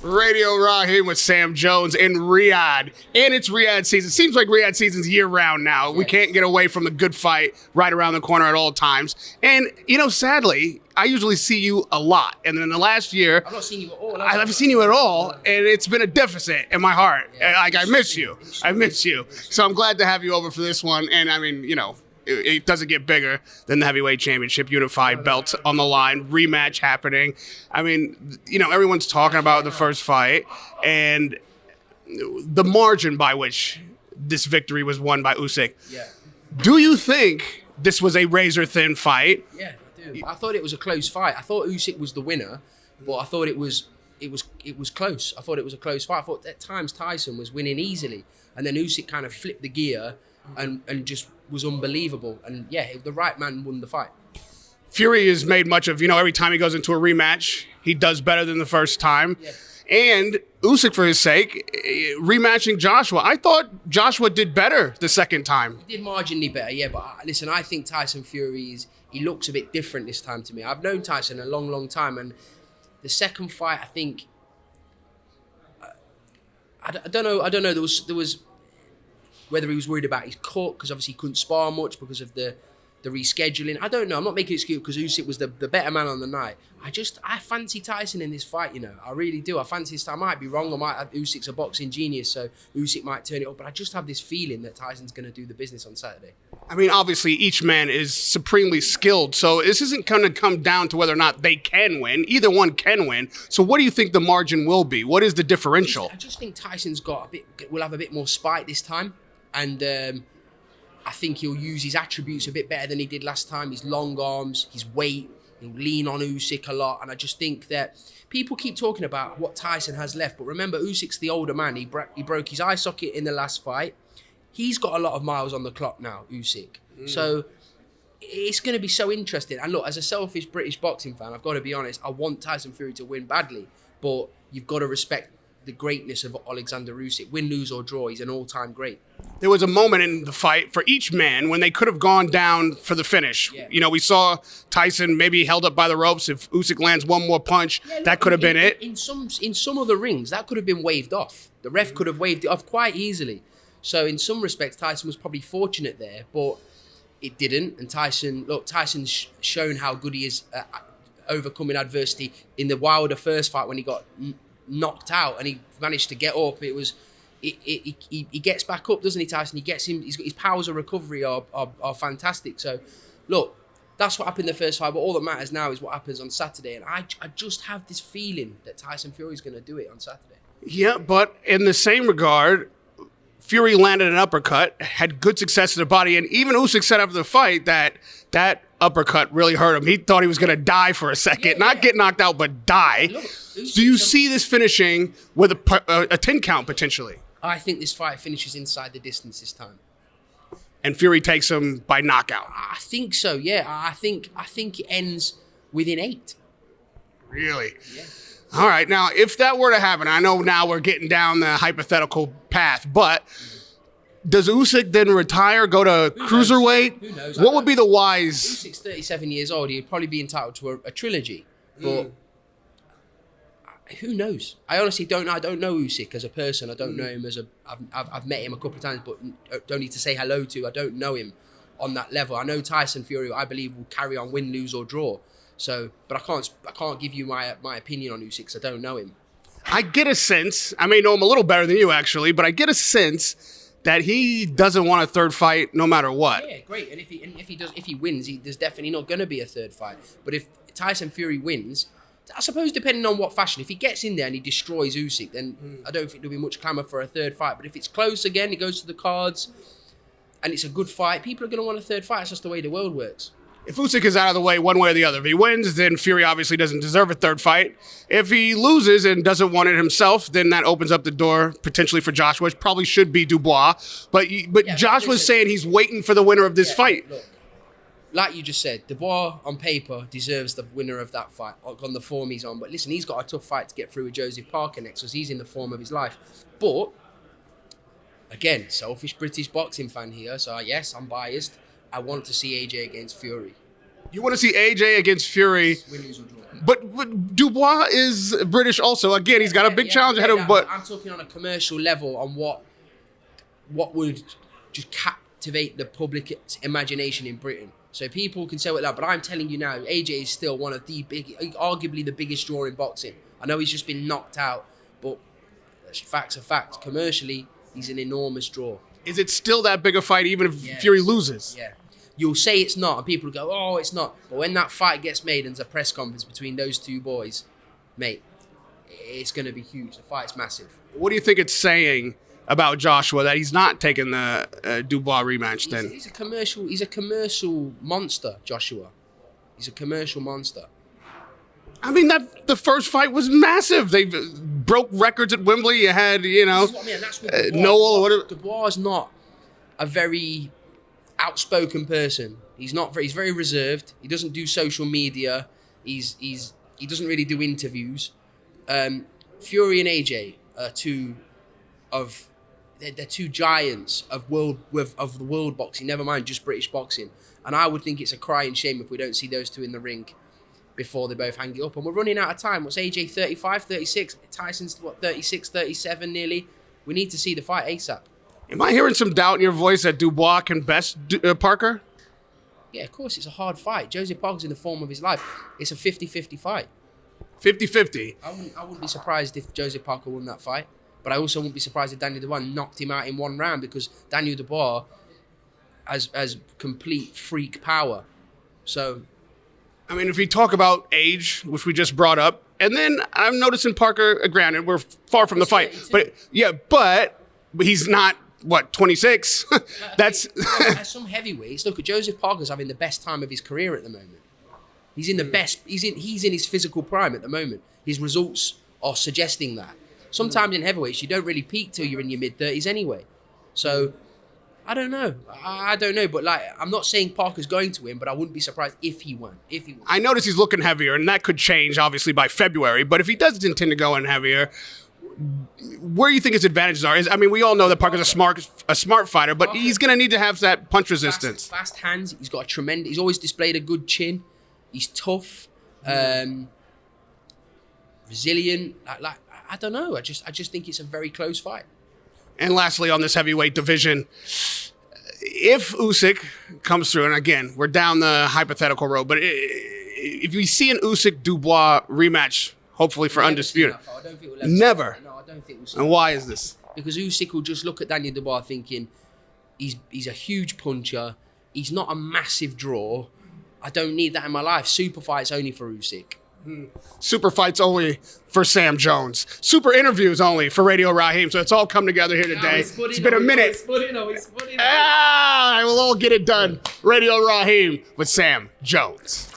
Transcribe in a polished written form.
Radio Rahim with Sam Jones in Riyadh. And it's Riyadh season. Seems like Riyadh season's year-round now. We can't get away from the good fight right around the corner at all times. And, sadly, I usually see you a lot. And then the last year, I've not seen you at all. I haven't seen you at all, and it's been a deficit in my heart. I miss you. I miss you. So I'm glad to have you over for this one. And, it doesn't get bigger than the heavyweight championship, unified belt on the line, rematch happening. Everyone's talking about the first fight and the margin by which this victory was won by Usyk. Yeah. Do you think this was a razor-thin fight? Yeah, I do. I thought it was a close fight. I thought Usyk was the winner, but I thought it was close. I thought it was a close fight. I thought at times Tyson was winning easily, and then Usyk kind of flipped the gear and just was unbelievable. And the right man won the fight. Fury is made much of, every time he goes into a rematch, he does better than the first time. Yeah. And Usyk, for his sake, rematching Joshua. I thought Joshua did better the second time. He did marginally better, yeah. But listen, I think Tyson Fury he looks a bit different this time to me. I've known Tyson a long, long time, and the second fight, I think, I don't know. There was whether he was worried about his cut because obviously he couldn't spar much because of the rescheduling. I don't know. I'm not making an excuse because Usyk was the better man on the night. I fancy Tyson in this fight, I really do. I fancy this time. I might be wrong. Usyk's a boxing genius, so Usyk might turn it up. But I just have this feeling that Tyson's going to do the business on Saturday. Obviously, each man is supremely skilled, so this isn't going to come down to whether or not they can win. Either one can win. So what do you think the margin will be? What is the differential? I just think Tyson's will have a bit more spite this time. And I think he'll use his attributes a bit better than he did last time. His long arms, his weight. He'll lean on Usyk a lot. And I just think that people keep talking about what Tyson has left. But remember, Usyk's the older man. He broke his eye socket in the last fight. He's got a lot of miles on the clock now, Usyk. So it's going to be so interesting. And look, as a selfish British boxing fan, I've got to be honest, I want Tyson Fury to win badly. But you've got to respect the greatness of Oleksandr Usyk. Win, lose or draw, he's an all-time great. There was a moment in the fight for each man when they could have gone down for the finish. Yeah. We saw Tyson maybe held up by the ropes. If Usyk lands one more punch, that could have been it. In some of the rings, that could have been waved off. The ref could have waved it off quite easily. So in some respects, Tyson was probably fortunate there, but it didn't. And Tyson's shown how good he is at overcoming adversity in the Wilder first fight when he got knocked out and he managed to get up. He gets back up, doesn't he, Tyson? He's got his powers of recovery are fantastic. So look, that's what happened in the first fight, but all that matters now is what happens on Saturday. And I just have this feeling that Tyson Fury is going to do it on Saturday. Yeah, but in the same regard, Fury landed an uppercut, had good success in the body, and even Usyk said after the fight that uppercut really hurt him. He thought he was going to die for a second. Not get knocked out, but die. Look, do you see this finishing with a 10 count potentially? I think this fight finishes inside the distance this time. And Fury takes him by knockout? I think so, yeah. I think it ends within 8. Really? Yeah. All right. Now, if that were to happen, I know now we're getting down the hypothetical path, but does Usyk then retire, go to cruiserweight? Who knows? What would be the wise? Usyk's 37 years old. He'd probably be entitled to a trilogy, but who knows? I honestly don't know. I don't know Usyk as a person. I don't know him as I've met him a couple of times, but don't need to say hello to. I don't know him on that level. I know Tyson Fury, I believe, will carry on, win, lose or draw. So, but I can't give you my opinion on Usyk because I don't know him. I get a sense, I may know him a little better than you actually, but I get a sense that he doesn't want a third fight no matter what. Yeah, great. And if he wins, there's definitely not going to be a third fight. But if Tyson Fury wins, I suppose depending on what fashion, if he gets in there and he destroys Usyk, then I don't think there'll be much clamour for a third fight. But if it's close again, it goes to the cards, and it's a good fight, people are going to want a third fight. It's just the way the world works. If Usyk is out of the way one way or the other, if he wins, then Fury obviously doesn't deserve a third fight. If he loses and doesn't want it himself, then that opens up the door potentially for Joshua, which probably should be Dubois. But Joshua's saying he's waiting for the winner of this fight. Look, like you just said, Dubois on paper deserves the winner of that fight on the form he's on. But listen, he's got a tough fight to get through with Joseph Parker next because he's in the form of his life. But again, selfish British boxing fan here, so yes, I'm biased. I want to see AJ against Fury. You want to see AJ against Fury. Win, lose, or draw. But Dubois is British also. Again, he's got a big challenge ahead of him. But I'm talking on a commercial level on what would just captivate the public's imagination in Britain. So people can say what that, but I'm telling you now, AJ is still one of the arguably the biggest draw in boxing. I know he's just been knocked out, but facts are facts. Commercially, he's an enormous draw. is it still that big a fight even if Fury loses? Yeah. You'll say it's not, and people go, oh, it's not. But when that fight gets made and there's a press conference between those two boys, mate, it's going to be huge. The fight's massive. What do you think it's saying about Joshua that he's not taking the Dubois rematch then? He's a commercial monster, Joshua. He's a commercial monster. I mean, the first fight was massive. They broke records at Wembley. You had, That's what I mean. That's what Dubois, Noel or whatever. Dubois is not a very outspoken person. He's very reserved. He doesn't do social media. He doesn't really do interviews. Fury and AJ are they're two giants of the world boxing. Never mind just British boxing. And I would think it's a crying shame if we don't see those two in the ring before they both hang it up. And we're running out of time. What's AJ, 35, 36? Tyson's, 36, 37 nearly? We need to see the fight ASAP. Am I hearing some doubt in your voice that Dubois can best Parker? Yeah, of course, it's a hard fight. Joseph Parker's in the form of his life. It's a 50-50 fight. 50-50. I wouldn't be surprised if Joseph Parker won that fight. But I also wouldn't be surprised if Daniel Dubois knocked him out in one round, because Daniel Dubois has complete freak power. So, I mean, if we talk about age, which we just brought up, and then I'm noticing Parker, granted, we're far from the fight. 32. But he's not, 26? That's... As some heavyweights, look at Joseph Parker's having the best time of his career at the moment. He's in the best, he's in his physical prime at the moment. His results are suggesting that. Sometimes in heavyweights, you don't really peak till you're in your mid-30s anyway. So, I don't know. I don't know. But, I'm not saying Parker's going to win, but I wouldn't be surprised if he won. I notice he's looking heavier, and that could change, obviously, by February. But if he does intend to go in heavier, where do you think his advantages are? I mean, we all know that Parker's a smart fighter, but he's going to need to have that punch resistance. Fast hands. He's got he's always displayed a good chin. He's tough. Resilient. I don't know. I just think it's a very close fight. And lastly, on this heavyweight division, if Usyk comes through, and again, we're down the hypothetical road, but if we see an Usyk-Dubois rematch, hopefully for undisputed, I don't think never. No, I don't think we'll see. And why is this? Because Usyk will just look at Daniel Dubois thinking, he's a huge puncher. He's not a massive draw. I don't need that in my life. Super fights only for Usyk. Super fights only for Sam Jones. Super interviews only for Radio Rahim. So it's all come together here today. It's been a minute. We'll all get it done. Radio Rahim with Sam Jones.